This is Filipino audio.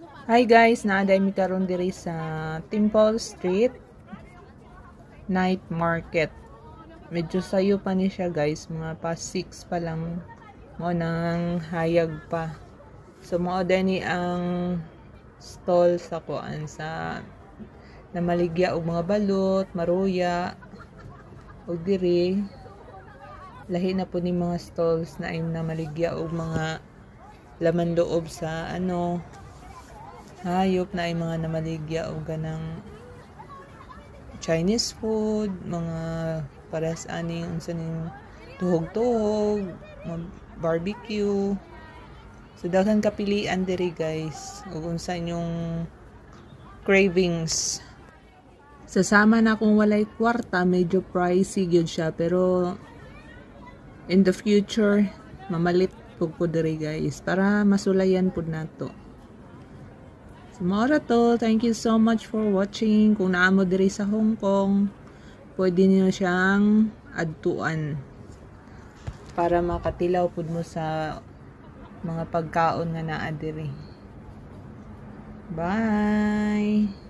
Hi guys, naaday mi karon diri sa Temple Street Night Market. Medyo sayo pa ni siya guys, mga past 6 pa lang mo nang hayag pa. So mao ni ang stall sa kuan sa namaligya og mga balot, maruya og diri lahi na po ni mga stalls na ay namaligya og mga laman loob sa hayop na ay mga namaligya o ganang Chinese food, mga paras aning unsa ning tuhog-tuhog, barbecue. So daghan kapilian diri guys ug unsa inyong cravings. Sasama na kung walay kwarta, medyo pricey gyud siya, pero in the future mamalit pug ko diri guys para masulayan pud nato. Mora to. Thank you so much for watching. Kung naamo diri sa Hong Kong, pwede niyo siyang adtuan para makatilaw pud mo sa mga pagkaon nga naa diri. Bye!